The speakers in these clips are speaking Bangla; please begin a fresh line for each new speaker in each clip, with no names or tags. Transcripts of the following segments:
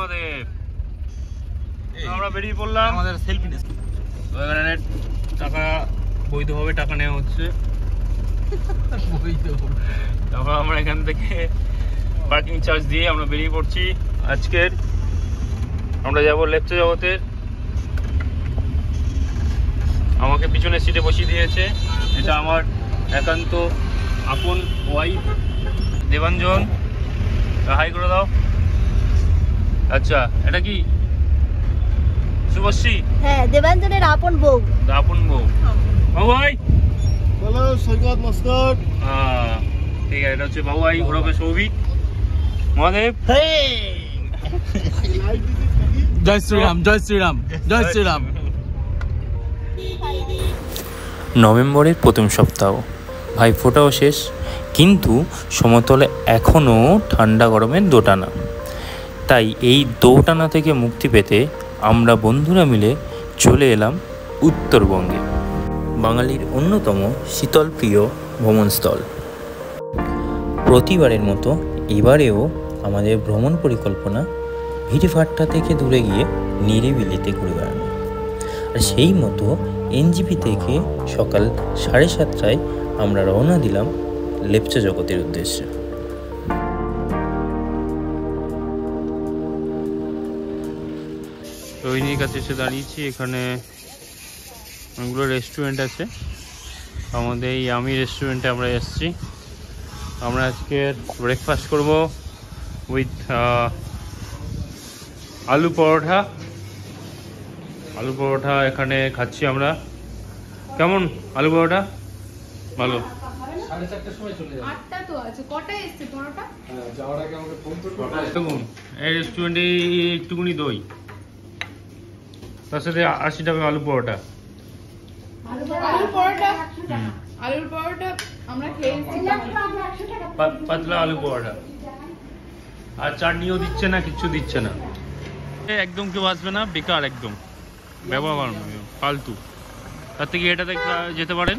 মহাদেব। আমরা বেরিয়ে পড়লাম,
আমাদের সেলফি নেস
এখানে টাকা বৈধভাবে টাকা নেওয়া হচ্ছে। তারপর আমরা এখান থেকে পার্কিং চার্জ দিয়ে আমরা বেরিয়ে পড়ছি। আজকের আমরা যাব লেপচা জগতের। আমাকে পিছনের সিটে বসিয়ে দিয়েছে, এটা আমার একান্ত আপন ওয়াইফ দেবাঞ্জন। হাই করে দাও। আচ্ছা, এটা কি শুভশ্রী?
হ্যাঁ, দেবাঞ্জনের আপন বউ।
আপন বউ। বাবু ভাই
বলো। সৈকত মস্কট।
ঠিক আছে, এটা হচ্ছে বাবু ভাই ওরফে সৌভিক। মহাদেব।
জয় শ্রীরাম, জয় শ্রীরাম, জয় শ্রীরাম।
নভেম্বরের প্রথম সপ্তাহ, ভাইফোঁটাও শেষ, কিন্তু সমতলে এখনও ঠান্ডা গরমের দোটানা। তাই এই দোটানা থেকে মুক্তি পেতে আমরা বন্ধুরা মিলে চলে এলাম উত্তরবঙ্গে, বাঙালির অন্যতম শীতলপ্রিয় ভ্রমণস্থল। প্রতিবারের মতো এবারেও আমাদের ভ্রমণ পরিকল্পনা ভিড়ভাট্টা থেকে দূরে গিয়ে নিরিবিলিতে ঘুরে বেড়ানো। আর সেই মতো এনজিপি থেকে সকাল 7:30টায় আমরা রওনা দিলাম লেপচা জগতের উদ্দেশ্যে।
রোহিণীর কাছে এসে দাঁড়িয়েছি। এখানে অনেকগুলো রেস্টুরেন্ট আছে, আমাদের এই আমি রেস্টুরেন্টে আমরা এসেছি। আমরা আজকে ব্রেকফাস্ট করব উইথ আলু পরোটা। আলু পরোটা এখানে খাচ্ছি আমরা। কেমন আলু পরোটা? ভালো।
4:30টার সময় চলে যাবে।
8টা তো আছে, কটায় এসছে পরোটা?
হ্যাঁ, যাওয়ার আগে আমাকে ফোন করতে হবে।
দেখুন, এই রেস্টুরেন্টে একটুকুনি দই, তার সাথে 80 টাকা আলু পরোটা।
আলুর পরোটা আমরা খেয়েছি,
পাতলা আলু পরোটা, আর চাটনিও দিচ্ছে না, কিচ্ছু দিচ্ছে না। একদম কেউ আসবে না, বেকার, একদম ব্যবহার ফালতু। তার থেকে এটাতে যেতে পারেন।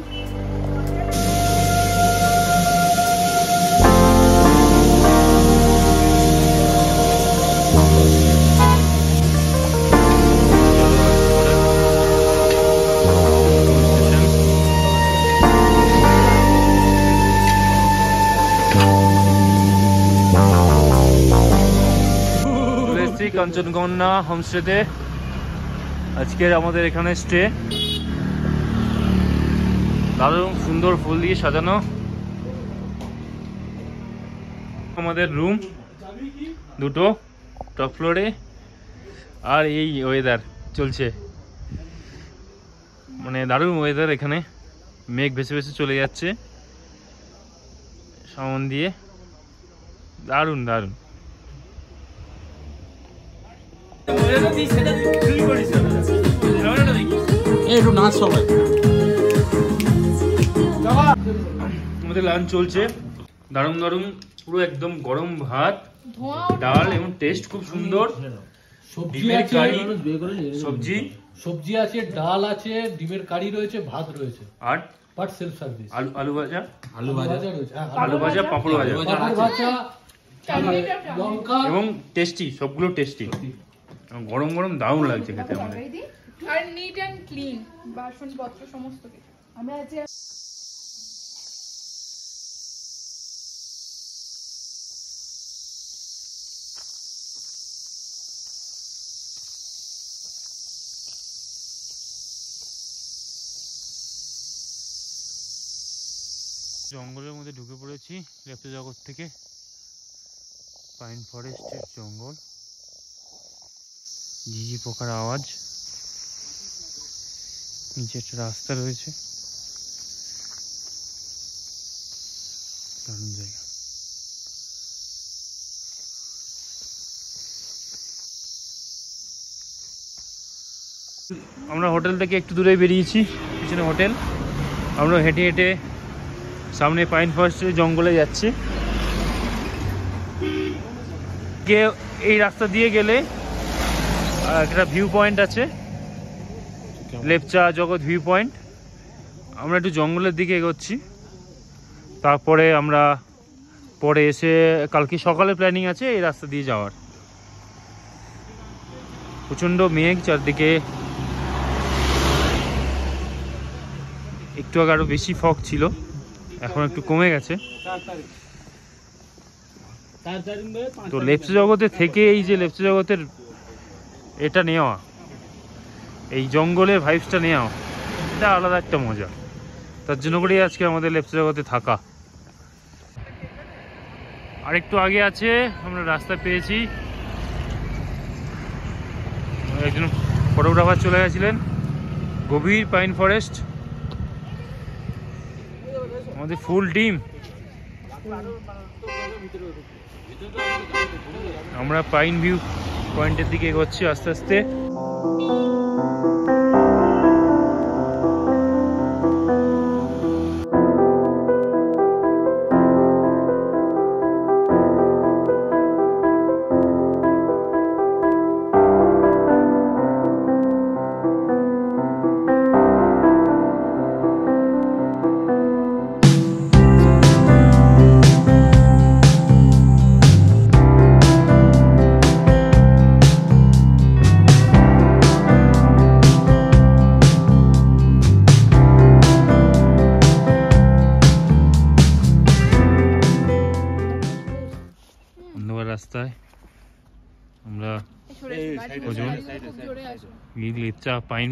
কাঞ্চনকন্যা হোমস্টেতে আজকের আমাদের এখানে স্টে। দারুণ সুন্দর ফুল দিয়ে সাজানো আমাদের রুম দুটো টপ ফ্লোরে। আর এই ওয়েদার চলছে, মানে দারুণ ওয়েদার। এখানে মেঘ ভেসে ভেসে চলে যাচ্ছে সামন দিয়ে, দারুণ দারুণ। আমাদের লাঞ্চ চলছে, দারুণ দারুণ, পুরো একদম গরম ভাত, ডাল এবং টেস্ট খুব সুন্দর। ডিমের কারি, সবজি
সবজি আছে, ডাল আছে, ডিমের কারি রয়েছে, ভাত রয়েছে,
আর
বাট সেলফ সার্ভিস।
আলু ভাজা,
আলু ভাজা রয়েছে,
আলু ভাজা, পাঁপড় ভাজা,
লঙ্কা
এবং টেস্টি, সবগুলো টেস্টি। গরম গরম দারুণ লাগছে খেতে আমাদের।
আর নিট এন্ড ক্লিন, বাসনপত্র সমস্ত কিছু। আমি আজকে
জঙ্গলের মধ্যে ঢুকে পড়েছি লেপচা জগৎ থেকে। পাইন ফরেস্টের জঙ্গল, ঝিঝি পোকার আওয়াজ, নিচে একটা রাস্তা রয়েছে, দারুণ জায়গা। আমরা হোটেল থেকে একটু দূরে বেরিয়েছি, পিছনে হোটেল। আমরা হেঁটে হেঁটে সামনে পাইন ফরেস্টের জঙ্গলে যাচ্ছি। এই রাস্তা দিয়ে গেলে একটা ভিউ পয়েন্ট আছে, লেপচা জগৎ ভিউ পয়েন্ট। আমরা একটু জঙ্গলের দিকে এগোচ্ছি, তারপরে আমরা পরে এসে কালকে সকালে প্ল্যানিং আছে এই রাস্তা দিয়ে যাওয়ার। প্রচণ্ড মেঘ চারদিকে, একটু আগে আরও বেশি ফগ ছিল, এখন একটু কমে গেছে। তো লেপচা জগতে থেকে এই যে লেপচা জগতের এটা নেওয়া, এই জঙ্গলের ভাইবসটা নেওয়া, এটা আলাদা একটা মজা। তার জন্য করেই আজকে আমাদের লেপচা জগতে থাকা। আরেকটু আগে আছে আমরা রাস্তা পেয়েছি, একজন ফটোগ্রাফার চলে গেছিলেন। গভীর পাইন ফরেস্ট, আমাদের ফুল টিম। আমরা পাইন ভিউ পয়েন্টের দিকে এগোচ্ছি আস্তে আস্তে। রাস্তায় আমরা লেপচা পাইন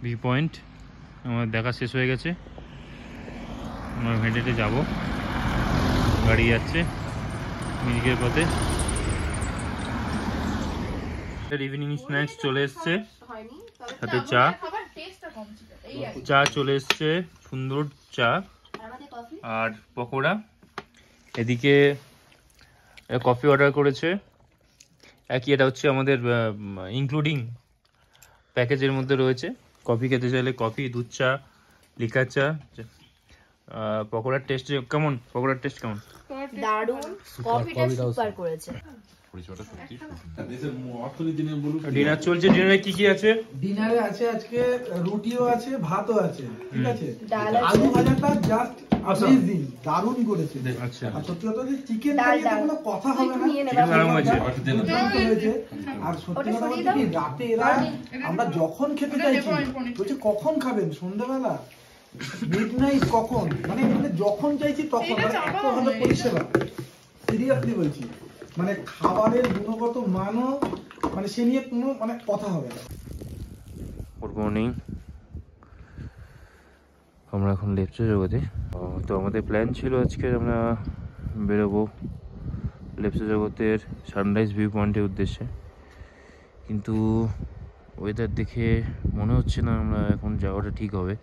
ভিউ পয়েন্ট আমার দেখা শেষ হয়ে গেছে। আমরা হেঁটে হেঁটে যাবো, গাড়ি যাচ্ছে মিরিকের পথে। ইভিনিং স্ন্যাক্স চলে এসছে, সাথে চা চলে এসছে, সুন্দর চা আর পকোড়া। এদিকে কফি অর্ডার করেছে একই, এটা হচ্ছে আমাদের ইনক্লুডিং প্যাকেজের মধ্যে রয়েছে। কফি খেতে চাইলে কফি, দুধ চা, লিকার চা। পকোড়ার টেস্ট কেমন? পকোড়ার টেস্ট কেমন?
দারুণ, কফিটা সুপার করেছে।
ডিনার চলছে। ডিনারে কি কি আছে?
ডিনারে আছে আজকে রুটিও আছে, ভাতও আছে, ঠিক আছে। আলু ভাজাটা জাস্ট অ্যামেজিং, দারুণ করেছে।
আচ্ছা,
আর সত্যি কথা যে চিকেন কারিতে কোনো কথা হবে না,
দারুণ হয়েছে।
আর সত্যি কথা বলতে কি, রাতে এরা আমরা যখন খেতে চাইছি বলছে কখন খাবেন, সন্ধ্যাবেলা, মিডনাইট, কখন, মানে যখন চাইছি তখন, মানে এত ভালো পরিষেবা। সিরিয়াসলি বলছি, মানে খাবারের গুণগত মানও মানে সে নিয়ে কোনো মানে কথা হবে না।
Good morning. আমরা এখন লেপচা জগতে। তো আমাদের প্ল্যান ছিল আজকে আমরা বেরোবো লেপচা জগতের সানরাইজ ভিউ পয়েন্টের উদ্দেশ্যে, কিন্তু ওয়েদার দেখে মনে হচ্ছে না আমরা এখন যাওয়াটা ঠিক হবে,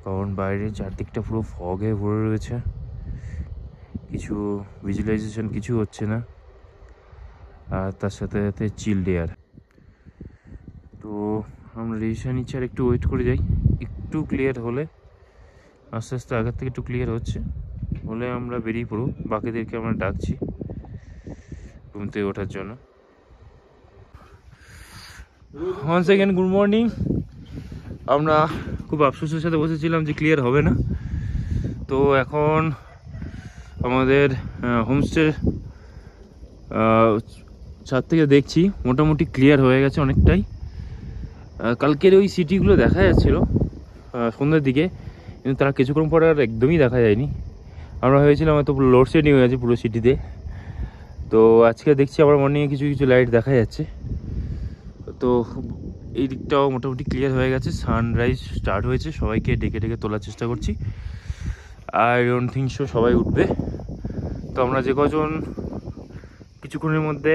কারণ বাইরে চারদিকটা পুরো ফগে ভরে রয়েছে, কিছু ভিজুয়ালাইজেশন কিছু হচ্ছে না, আর তার সাথে সাথে চিল্ড এয়ার। তো আমরা ডিসিশন নিচ্ছি আর একটু ওয়েট করে যাই, একটু ক্লিয়ার হলে, আস্তে আস্তে আগের থেকে একটু ক্লিয়ার হচ্ছে হলে আমরা বেরিয়ে পড়ব। বাকিদেরকে আমরা ডাকছি ঘুম থেকে ওঠার জন্য। Once again good morning. আমরা খুব আফসোসের সাথে বসেছিলাম যে ক্লিয়ার হবে না, তো এখন আমাদের হোমস্টে ছাদ থেকে দেখছি মোটামুটি ক্লিয়ার হয়ে গেছে অনেকটাই। কালকের ওই সিটিগুলো দেখা যাচ্ছিল সন্ধ্যের দিকে, কিন্তু তারা কিছুক্ষণ পরে আর একদমই দেখা যায়নি। আমরা ভেবেছিলাম হয়তো লোডশেডিং হয়ে গেছে পুরো সিটিতে। তো আজকে দেখছি আবার মর্নিংয়ে কিছু কিছু লাইট দেখা যাচ্ছে। তো এই দিকটাও মোটামুটি ক্লিয়ার হয়ে গেছে, সানরাইজ স্টার্ট হয়েছে। সবাইকে ডেকে ডেকে তোলার চেষ্টা করছি, আই ডোন্ট থিঙ্ক সো সবাই উঠবে। তো আমরা যে কজন কিছুক্ষণের মধ্যে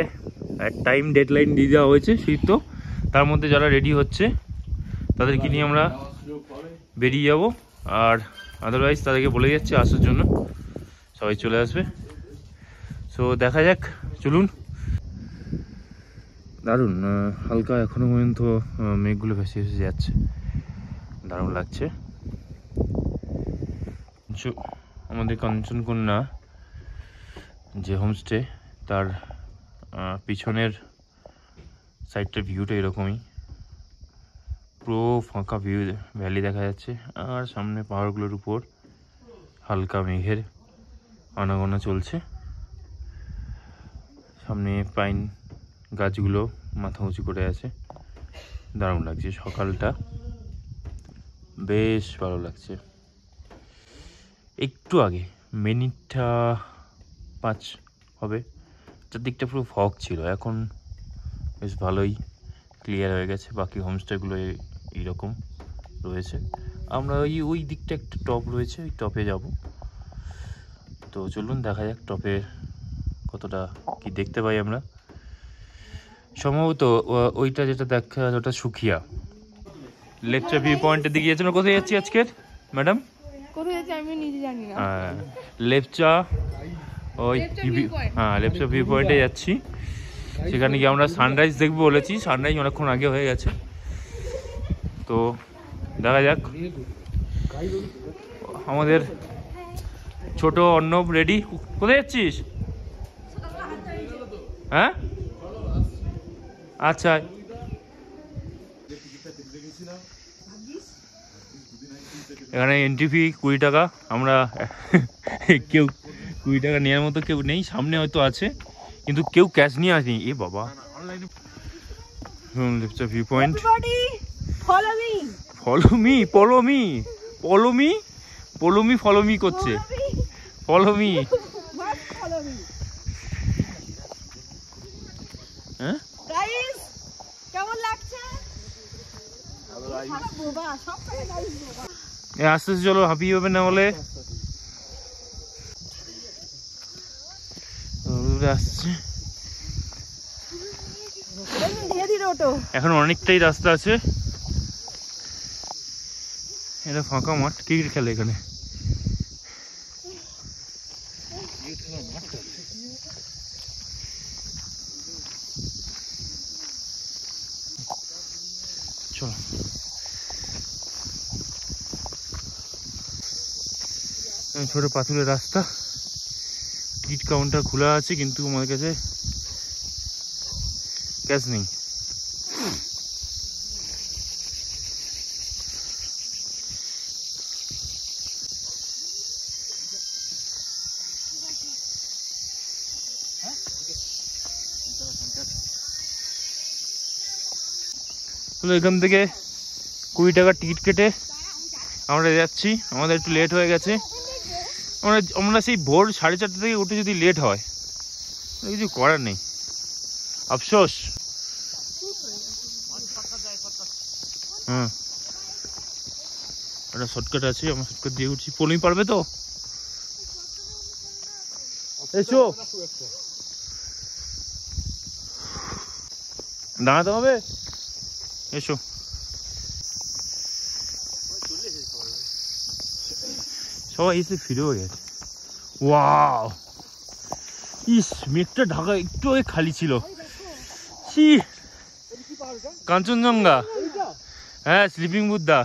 টাইম ডেডলাইন দিয়ে দেওয়া হয়েছে শীত, তো তার মধ্যে যারা রেডি হচ্ছে তাদেরকে নিয়ে আমরা বেরিয়ে যাব, আর আদারওয়াইজ তাদেরকে বলে যাচ্ছে আসার জন্য, সবাই চলে আসবে। সো দেখা যাক, চলুন। দারুণ হালকা এখনো পর্যন্ত মেঘগুলো ভেসে ভেসে যাচ্ছে, দারুণ লাগছে। আমাদের কাঞ্চনকন্যা যে হোমস্টে, তার পিছনের সাইডটার ভিউটা এরকমই, পুরো ফাঁকা ভিউ, ভ্যালি দেখা যাচ্ছে, আর সামনে পাহাড়গুলোর উপর হালকা মেঘের আনাগোনা চলছে। সামনে পাইন গাছগুলো মাথা উঁচু করে আছে, দারুণ লাগছে। সকালটা বেশ ভালো লাগছে। একটু আগে মিনিট 5 হবে, চারদিকটা পুরো ফগ ছিল, এখন বেশ ভালোই ক্লিয়ার হয়ে গেছে। বাকি হোমস্টেগুলো এইরকম রয়েছে। আমরা ওই দিকটা একটা টপ রয়েছে, ওই টপে যাব। তো চলুন দেখা যাক টপে কতটা কি দেখতে পাই আমরা। সম্ভবত ওইটা যেটা দেখা যাচ্ছে ওটা সুখিয়া। লেপচা ভিউ পয়েন্টের দিকে যাচ্ছেন। কোথায় যাচ্ছি আজকে ম্যাডাম?
কোথায় যাচ্ছে আমি নিজে জানি না।
লেপচা ওই লেপচা ভিউ পয়েন্টে যাচ্ছি। সেখানে গিয়ে আমরা সানরাইজ দেখবো বলেছি, সানরাইজ অনেকক্ষণ আগে হয়ে গেছে। তো দেখা যাক। আমাদের ছোট অর্ণব রেডি। কোথায় যাচ্ছিস? হ্যাঁ আচ্ছা, এখানে এন্ট্রি ফি 20 টাকা। আমরা কেউ 20 টাকা নেওয়ার মতো কেউ নেই, সামনে হয়তো আছে কিন্তু কেউ ক্যাশ নিয়ে আসেনি। এ বাবা, ভিউ পয়েন্ট। ফলো মি করছে। Follow me. হ্যাঁ আস্তে আস্তে চলো, হাঁপিয়ে হবে না হলে। আসছে এখন, অনেকটাই রাস্তা আছে। এটা ফাঁকা মাঠ, ক্রিকেট খেলে এখানে। চলো ছোট পাথরের রাস্তা, টিকিট কাউন্টার খোলা আছে কিন্তু আমাদের কাছে ক্যাশ নেই। এখান থেকে 20 টাকার টিকিট কেটে আমরা যাচ্ছি। আমাদের একটু লেট হয়ে গেছে। আমরা সেই ভোর 4:30 থেকে উঠে যদি লেট হয় কিছু করার নেই, আফসোস। একটা শর্টকাট আছে, আমরা শর্টকাট দিয়ে উঠছি। পলমি পারবে তো? এসো, দাঁড়াতে হবে, এসো। সবাই এসে ফিরেও গেছে। ওয়াও, ইস মেঘটা ঢাকা একটু খালি ছিল। কাঞ্চনজঙ্ঘা, হ্যাঁ স্লিপিং বুদ্ধা।